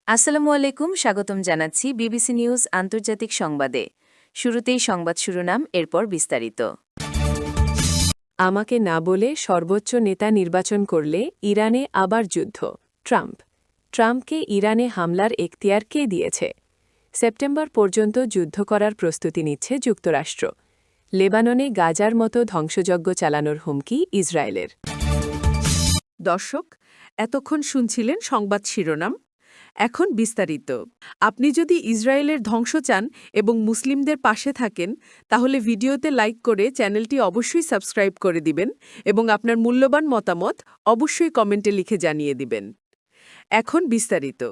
আসসালামু আলাইকুম, স্বাগতম জানাচ্ছি বিবিসি নিউজ আন্তর্জাতিক সংবাদে। শুরুতেই সংবাদ শিরোনাম, এরপর বিস্তারিত। আমাকে না বলে সর্বোচ্চ নেতা নির্বাচন করলে ইরানে আবার যুদ্ধ। ট্রাম্পকে ইরানে হামলার এখতিয়ার কে দিয়েছে? সেপ্টেম্বর পর্যন্ত যুদ্ধ করার প্রস্তুতি নিচ্ছে যুক্তরাষ্ট্র। লেবাননে গাজার মতো ধ্বংসযজ্ঞ চালানোর হুমকি ইসরায়েলের। দর্শক, এতক্ষণ শুনছিলেন সংবাদ শিরোনাম। এখন বিস্তারিত। আপনি যদি ইসরায়েলের ধ্বংস চান এবং মুসলিমদের পাশে থাকেন, তাহলে ভিডিওতে লাইক করে চ্যানেলটি অবশ্যই সাবস্ক্রাইব করে দিবেন এবং আপনার মূল্যবান মতামত অবশ্যই কমেন্টে লিখে জানিয়ে দিবেন। এখন বিস্তারিত।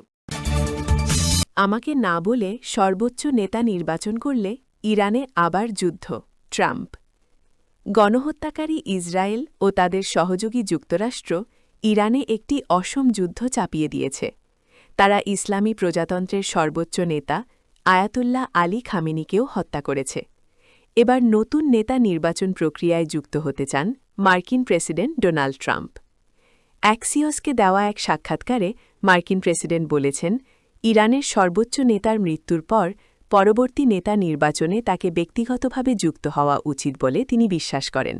আমাকে না বলে সর্বোচ্চ নেতা নির্বাচন করলে ইরানে আবার যুদ্ধ। ট্রাম্প। গণহত্যাকারী ইসরায়েল ও তাদের সহযোগী যুক্তরাষ্ট্র ইরানে একটি অসম যুদ্ধ চাপিয়ে দিয়েছে। তারা ইসলামী প্রজাতন্ত্রের সর্বোচ্চ নেতা আয়াতুল্লাহ আলী খামেনিকেও হত্যা করেছে। এবার নতুন নেতা নির্বাচন প্রক্রিয়ায় যুক্ত হতে চান মার্কিন প্রেসিডেন্ট ডোনাল্ড ট্রাম্প। অ্যাক্সিওসকে দেওয়া এক সাক্ষাৎকারে মার্কিন প্রেসিডেন্ট বলেছেন, ইরানের সর্বোচ্চ নেতার মৃত্যুর পর পরবর্তী নেতা নির্বাচনে তাকে ব্যক্তিগতভাবে যুক্ত হওয়া উচিত বলে তিনি বিশ্বাস করেন।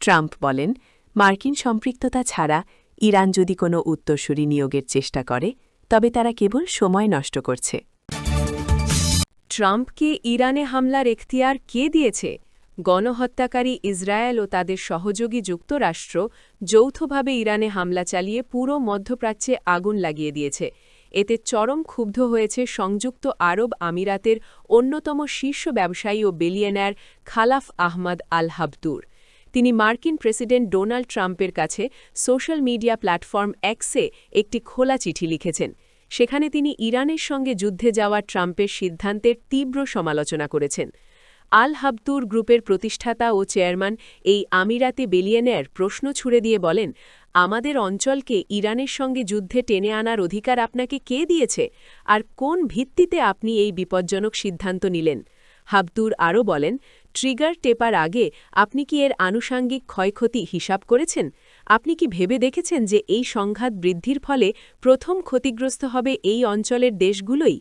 ট্রাম্প বলেন, মার্কিন সম্পৃক্ততা ছাড়া ইরান যদি কোনো উত্তরসূরি নিয়োগের চেষ্টা করে, তবে তারা কেবল সময় নষ্ট করছে। ট্রাম্পকে ইরানে হামলার এখতিয়ার কে দিয়েছে? গণহত্যাকারী ইসরায়েল ও তাদের সহযোগী যুক্তরাষ্ট্র যৌথভাবে ইরানে হামলা চালিয়ে পুরো মধ্যপ্রাচ্যে আগুন লাগিয়ে দিয়েছে। এতে চরম ক্ষুব্ধ হয়েছে সংযুক্ত আরব আমিরাতের অন্যতম শীর্ষ ব্যবসায়ী ও বিলিয়নার খালাফ আহমদ আল হাবতুর। তিনি মার্কিন প্রেসিডেন্ট ডোনাল্ড ট্রাম্পের কাছে সোশ্যাল মিডিয়া প্ল্যাটফর্ম এক্সে একটি খোলা চিঠি লিখেছেন। সেখানে তিনি ইরানের সঙ্গে যুদ্ধে যাওয়া ট্রাম্পের সিদ্ধান্তের তীব্র সমালোচনা করেছেন। আল হাবতুর গ্রুপের প্রতিষ্ঠাতা ও চেয়ারম্যান এই আমিরাতে বিলিয়নার প্রশ্ন ছুড়ে দিয়ে বলেন, আমাদের অঞ্চলকে ইরানের সঙ্গে যুদ্ধে টেনে আনার অধিকার আপনাকে কে দিয়েছে, আর কোন ভিত্তিতে আপনি এই বিপজ্জনক সিদ্ধান্ত নিলেন? হাবতুর আরও বলেন, ট্রিগার টেপার আগে আপনি কি এর আনুষাঙ্গিক ক্ষয়ক্ষতি হিসাব করেছেন? আপনি কি ভেবে দেখেছেন যে এই সংঘাত বৃদ্ধির ফলে প্রথম ক্ষতিগ্রস্ত হবে এই অঞ্চলের দেশগুলোই?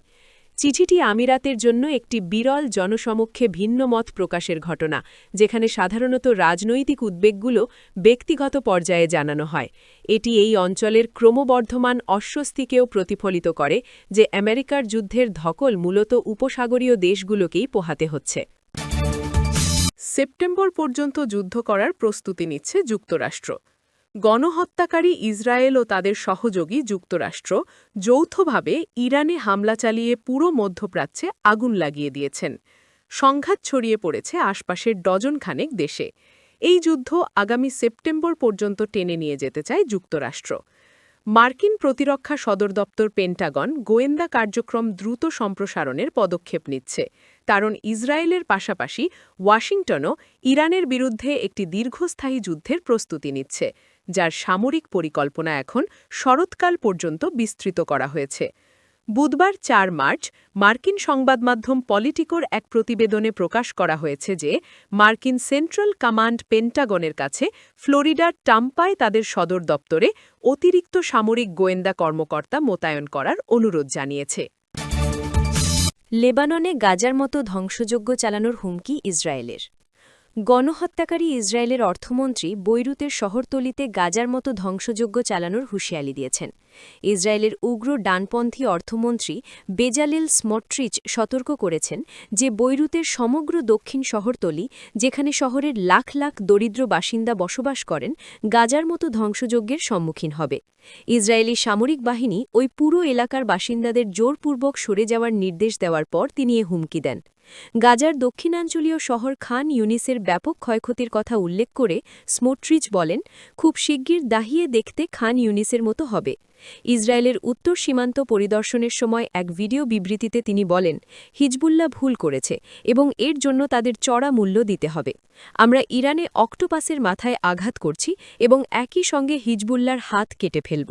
চিঠিটি আমিরাতের জন্য একটি বিরল জনসমক্ষে ভিন্ন মত প্রকাশের ঘটনা, যেখানে সাধারণত রাজনৈতিক উদ্বেগগুলো ব্যক্তিগত পর্যায়ে জানানো হয়। এটি এই অঞ্চলের ক্রমবর্ধমান অস্বস্তিকেও প্রতিফলিত করে, যে আমেরিকার যুদ্ধের ধকল মূলত উপসাগরীয় দেশগুলোকেই পোহাতে হচ্ছে। সেপ্টেম্বর পর্যন্ত যুদ্ধ করার প্রস্তুতি নিচ্ছে যুক্তরাষ্ট্র। গণহত্যাকারী ইসরায়েল ও তাদের সহযোগী যুক্তরাষ্ট্র যৌথভাবে ইরানে হামলা চালিয়ে পুরো মধ্যপ্রাচ্যে আগুন লাগিয়ে দিয়েছেন। সংঘাত ছড়িয়ে পড়েছে আশপাশের ডজনখানেক দেশে। এই যুদ্ধ আগামী সেপ্টেম্বর পর্যন্ত টেনে নিয়ে যেতে চায় যুক্তরাষ্ট্র। মার্কিন প্রতিরক্ষা সদর দপ্তর পেন্টাগন গোয়েন্দা কার্যক্রম দ্রুত সম্প্রসারণের পদক্ষেপ নিচ্ছে, কারণ ইসরায়েলের পাশাপাশি ওয়াশিংটনও ইরানের বিরুদ্ধে একটি দীর্ঘস্থায়ী যুদ্ধের প্রস্তুতি নিচ্ছে, যার সামরিক পরিকল্পনা এখন শরৎকাল পর্যন্ত বিস্তৃত করা হয়েছে। বুধবার ৪ মার্চ মার্কিন সংবাদমাধ্যম পলিটিকোর এক প্রতিবেদনে প্রকাশ করা হয়েছে যে মার্কিন সেন্ট্রাল কমান্ড পেন্টাগনের কাছে ফ্লোরিডার টাম্পায় তাদের সদর দপ্তরে অতিরিক্ত সামরিক গোয়েন্দা কর্মকর্তা মোতায়েন করার অনুরোধ জানিয়েছে। লেবাননে গাজার মতো ধ্বংসযজ্ঞ চালানোর হুমকি ইসরায়েলের। গণহত্যাকারী ইসরায়েলের অর্থমন্ত্রী বৈরুতের শহরতলিতে গাজার মতো ধ্বংসযজ্ঞ চালানোর হুঁশিয়ারি দিয়েছেন। ইসরায়েলের উগ্র ডানপন্থী অর্থমন্ত্রী বেজালিল স্মোট্রিচ সতর্ক করেছেন যে বৈরুতের সমগ্র দক্ষিণ শহরতলি, যেখানে শহরের লাখ লাখ দরিদ্র বাসিন্দা বসবাস করেন, গাজার মতো ধ্বংসযজ্ঞের সম্মুখীন হবে। ইসরায়েলি সামরিক বাহিনী ওই পুরো এলাকার বাসিন্দাদের জোরপূর্বক সরে যাওয়ার নির্দেশ দেওয়ার পর তিনি এ হুমকি দেন। গাজার দক্ষিণাঞ্চলীয় শহর খান ইউনিসের ব্যাপক ক্ষয়ক্ষতির কথা উল্লেখ করে স্মোট্রিচ বলেন, খুব শিগগির দাহিয়ে দেখতে খান ইউনিসের মতো হবে। ইসরায়েলের উত্তর সীমান্ত পরিদর্শনের সময় এক ভিডিও বিবৃতিতে তিনি বলেন, হিজবুল্লাহ ভুল করেছে এবং এর জন্য তাদের চড়া মূল্য দিতে হবে। আমরা ইরানে অক্টোপাসের মাথায় আঘাত করছি এবং একই সঙ্গে হিজবুল্লাহর হাত কেটে ফেলব।